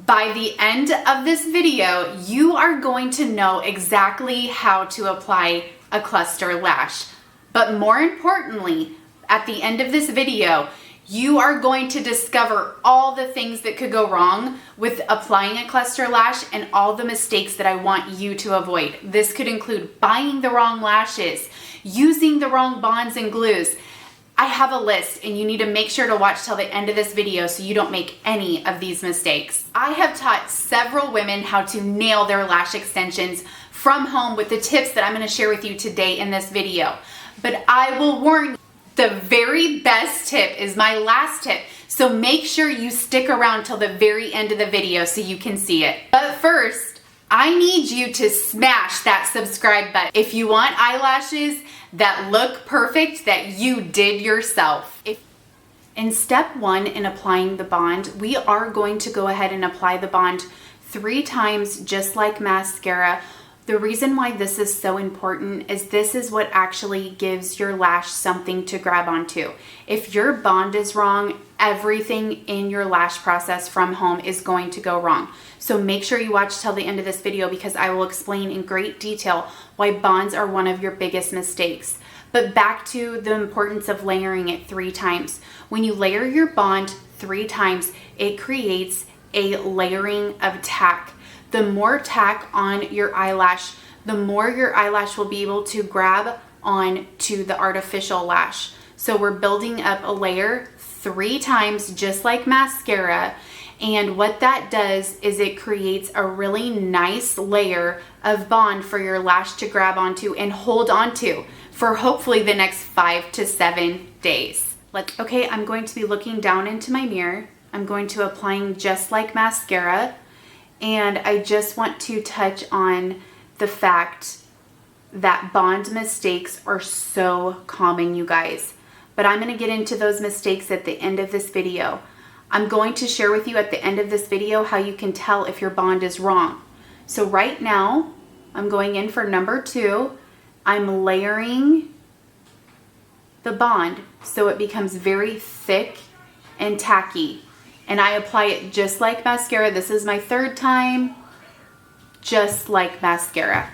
By the end of this video, you are going to know exactly how to apply a cluster lash. But more importantly, at the end of this video, you are going to discover all the things that could go wrong with applying a cluster lash and all the mistakes that I want you to avoid. This could include buying the wrong lashes, using the wrong bonds and glues. I have a list and you need to make sure to watch till the end of this video so you don't make any of these mistakes. I have taught several women how to nail their lash extensions from home with the tips that I'm going to share with you today in this video. But I will warn you, the very best tip is my last tip. So make sure you stick around till the very end of the video so you can see it. But first, I need you to smash that subscribe button if you want eyelashes that look perfect that you did yourself. In step 1 in applying the bond, we are going to go ahead and apply the bond 3 times just like mascara. The reason why this is so important is this is what actually gives your lash something to grab onto. If your bond is wrong, everything in your lash process from home is going to go wrong. So make sure you watch till the end of this video because I will explain in great detail why bonds are one of your biggest mistakes. But back to the importance of layering it 3 times. When you layer your bond 3 times, it creates a layering of tack. The more tack on your eyelash, the more your eyelash will be able to grab on to the artificial lash. So we're building up a layer 3 times just like mascara. And what that does is it creates a really nice layer of bond for your lash to grab onto and hold onto for hopefully the next 5 to 7 days. Okay, I'm going to be looking down into my mirror. I'm going to applying just like mascara. And I just want to touch on the fact that bond mistakes are so common, you guys. But I'm going to get into those mistakes at the end of this video. I'm going to share with you at the end of this video how you can tell if your bond is wrong. So right now, I'm going in for number 2. I'm layering the bond so it becomes very thick and tacky. And I apply it just like mascara. This is my 3rd time, just like mascara.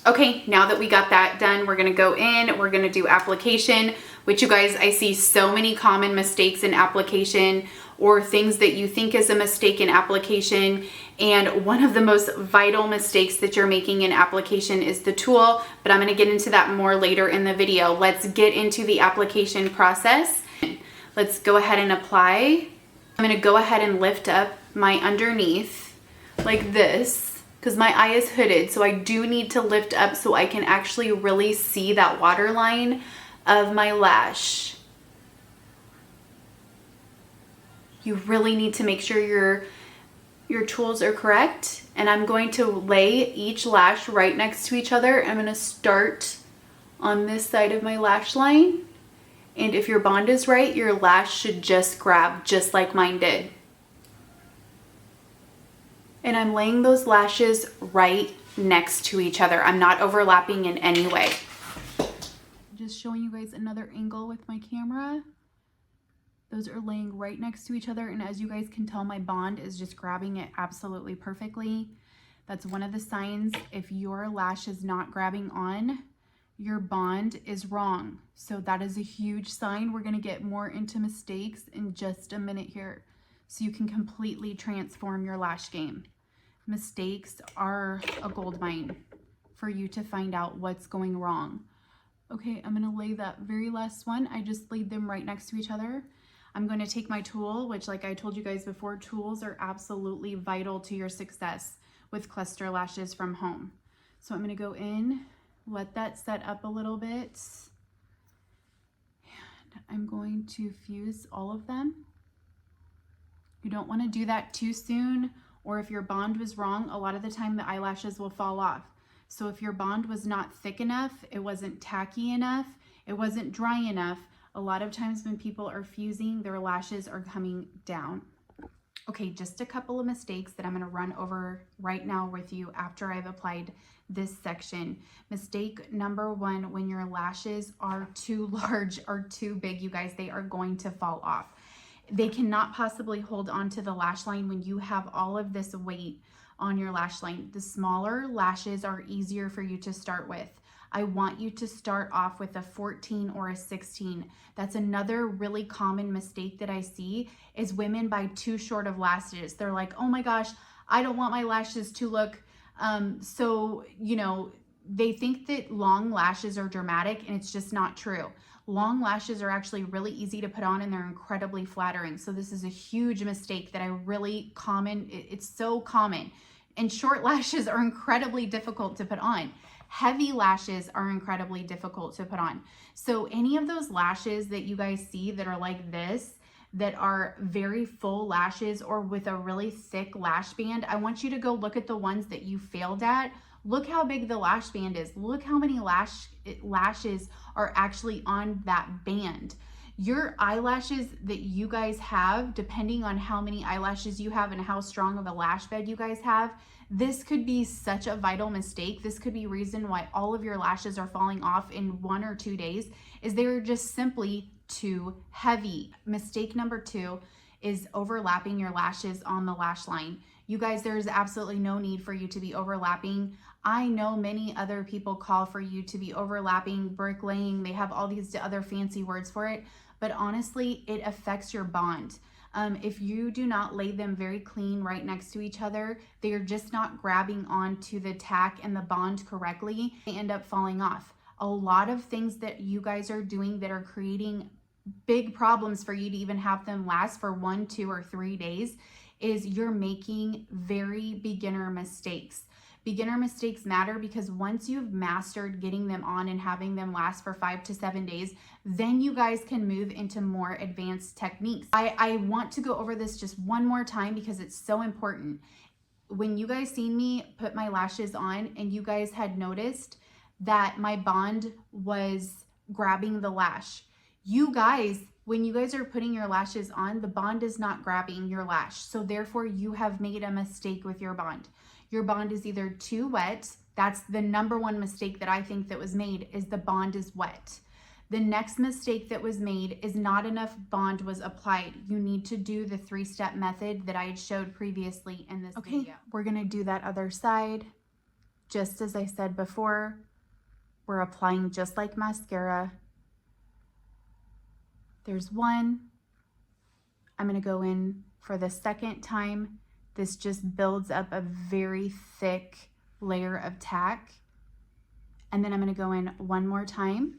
Okay, now that we got that done, we're gonna go in, we're gonna do application, which you guys, I see so many common mistakes in application or things that you think is a mistake in application. And one of the most vital mistakes that you're making in application is the tool, but I'm gonna get into that more later in the video. Let's get into the application process. Let's go ahead and apply. I'm gonna go ahead and lift up my underneath like this because my eye is hooded. So I do need to lift up so I can actually really see that waterline of my lash. You really need to make sure your tools are correct. And I'm going to lay each lash right next to each other. I'm gonna start on this side of my lash line. And if your bond is right, your lash should just grab just like mine did. And I'm laying those lashes right next to each other. I'm not overlapping in any way. Just showing you guys another angle with my camera. Those are laying right next to each other. And as you guys can tell, my bond is just grabbing it absolutely perfectly. That's one of the signs. If your lash is not grabbing on, your bond is wrong. So that is a huge sign. We're gonna get more into mistakes in just a minute here so you can completely transform your lash game. Mistakes are a gold mine for you to find out what's going wrong. Okay, I'm gonna lay that very last one. I just laid them right next to each other. I'm going to take my tool, which like I told you guys before, tools are absolutely vital to your success with cluster lashes from home. So I'm gonna go in, let that set up a little bit. And I'm going to fuse all of them. You don't want to do that too soon, or if your bond was wrong, a lot of the time the eyelashes will fall off. So if your bond was not thick enough, it wasn't tacky enough, it wasn't dry enough, a lot of times when people are fusing, their lashes are coming down. Okay, just a couple of mistakes that I'm going to run over right now with you after I've applied this section. Mistake number 1, when your lashes are too large or too big, you guys, they are going to fall off. They cannot possibly hold on to the lash line when you have all of this weight on your lash line. The smaller lashes are easier for you to start with. I want you to start off with a 14 or a 16. That's another really common mistake that I see is women buy too short of lashes. They're like, oh my gosh, I don't want my lashes to look, they think that long lashes are dramatic, and it's just not true. Long lashes are actually really easy to put on, and they're incredibly flattering. So this is a huge mistake that it's so common. And short lashes are incredibly difficult to put on. Heavy lashes are incredibly difficult to put on. So any of those lashes that you guys see that are like this, that are very full lashes or with a really thick lash band, I want you to go look at the ones that you failed at. Look how big the lash band is. Look how many lashes are actually on that band. Your eyelashes that you guys have, depending on how many eyelashes you have and how strong of a lash bed you guys have, this could be such a vital mistake. This could be reason why all of your lashes are falling off in 1 or 2 days, is they're just simply too heavy. Mistake number 2 is overlapping your lashes on the lash line. You guys, there's absolutely no need for you to be overlapping. I know many other people call for you to be overlapping, bricklaying. They have all these other fancy words for it, but honestly, it affects your bond. If you do not lay them very clean right next to each other, they are just not grabbing onto the tack and the bond correctly. They end up falling off. A lot of things that you guys are doing that are creating big problems for you to even have them last for 1, 2, or 3 days is you're making very beginner mistakes. Beginner mistakes matter because once you've mastered getting them on and having them last for 5 to 7 days, then you guys can move into more advanced techniques. I want to go over this just one more time because it's so important. When you guys seen me put my lashes on and you guys had noticed that my bond was grabbing the lash, you guys, when you guys are putting your lashes on, the bond is not grabbing your lash. So therefore you have made a mistake with your bond. Your bond is either too wet. That's the number one mistake that I think that was made, is the bond is wet. The next mistake that was made is not enough bond was applied. You need to do the 3-step method that I had showed previously in this video. We're gonna do that other side. Just as I said before, we're applying just like mascara. There's one. I'm gonna go in for the second time. This just builds up a very thick layer of tack. And then I'm gonna go in one more time,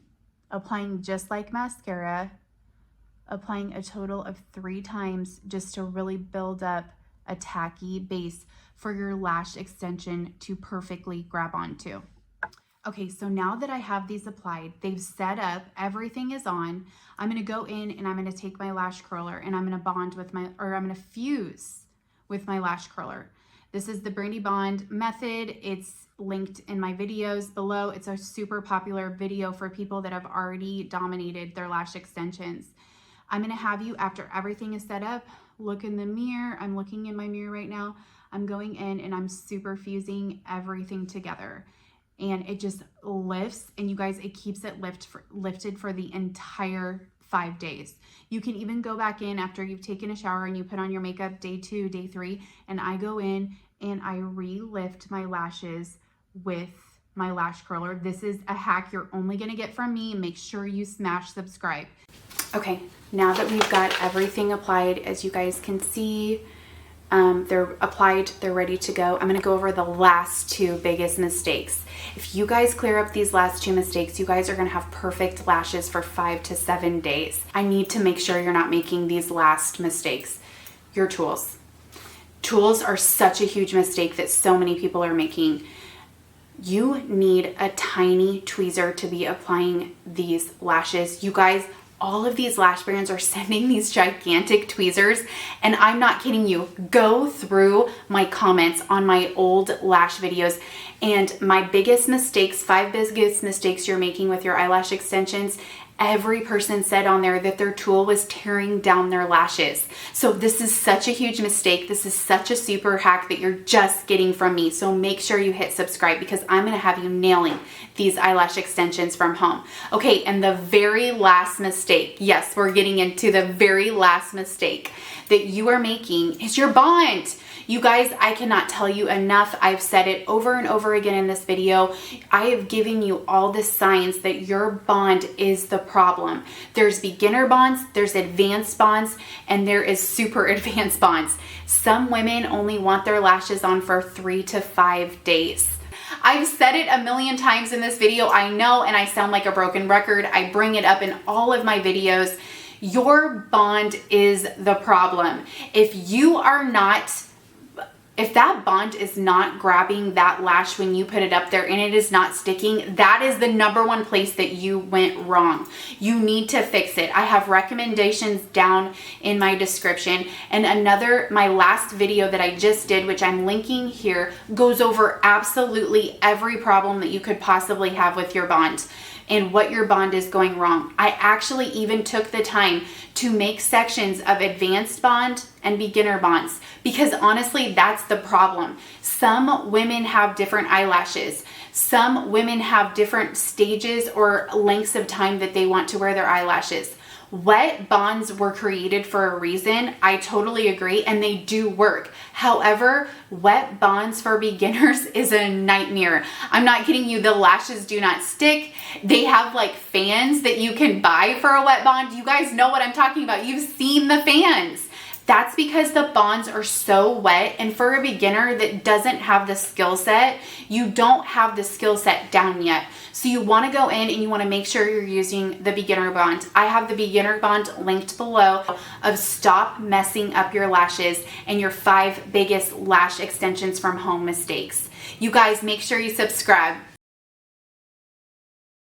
applying just like mascara, applying a total of 3 times just to really build up a tacky base for your lash extension to perfectly grab onto. Okay, so now that I have these applied, they've set up, everything is on, I'm gonna go in and I'm gonna take my lash curler and I'm gonna fuse with my lash curler. This is the Brandi Bond method. It's linked in my videos below. It's a super popular video for people that have already dominated their lash extensions. I'm gonna have you, after everything is set up, look in the mirror. I'm looking in my mirror right now. I'm going in and I'm super fusing everything together. And it just lifts, and you guys, it keeps it lifted for the entire 5 days. You can even go back in after you've taken a shower and you put on your makeup day 2, day 3, and I go in and I re-lift my lashes with my lash curler. This is a hack you're only gonna get from me. Make sure you smash subscribe. Okay, now that we've got everything applied, as you guys can see, they're applied, they're ready to go. I'm gonna go over the last 2 biggest mistakes. If you guys clear up these last 2 mistakes, you guys are gonna have perfect lashes for 5 to 7 days. I need to make sure you're not making these last mistakes. Your tools. Tools are such a huge mistake that so many people are making. You need a tiny tweezer to be applying these lashes. You guys, all of these lash brands are sending these gigantic tweezers, and I'm not kidding you. Go through my comments on my old lash videos, and my biggest mistakes, 5 biggest mistakes you're making with your eyelash extensions, every person said on there that their tool was tearing down their lashes. So this is such a huge mistake. This is such a super hack that you're just getting from me. So make sure you hit subscribe because I'm going to have you nailing these eyelash extensions from home. Okay, and the very last mistake, yes, we're getting into the very last mistake that you are making is your bond. You guys, I cannot tell you enough. I've said it over and over again in this video. I have given you all the signs that your bond is the problem. There's beginner bonds, there's advanced bonds, and there is super advanced bonds. Some women only want their lashes on for 3 to 5 days. I've said it a million times in this video, I know, and I sound like a broken record. I bring it up in all of my videos. Your bond is the problem. If that bond is not grabbing that lash when you put it up there and it is not sticking, that is the number one place that you went wrong. You need to fix it. I have recommendations down in my description, and my last video that I just did, which I'm linking here, goes over absolutely every problem that you could possibly have with your bond and what your bond is going wrong. I actually even took the time to make sections of advanced bond and beginner bonds because honestly, that's the problem. Some women have different eyelashes. Some women have different stages or lengths of time that they want to wear their eyelashes. Wet bonds were created for a reason. I totally agree, and they do work. However, wet bonds for beginners is a nightmare. I'm not kidding you. The lashes do not stick. They have like fans that you can buy for a wet bond. You guys know what I'm talking about. You've seen the fans. That's because the bonds are so wet, and for a beginner that doesn't have the skill set, you don't have the skill set down yet. So you want to go in and you want to make sure you're using the beginner bond. I have the beginner bond linked below of stop messing up your lashes and your 5 biggest lash extensions from home mistakes. You guys, make sure you subscribe.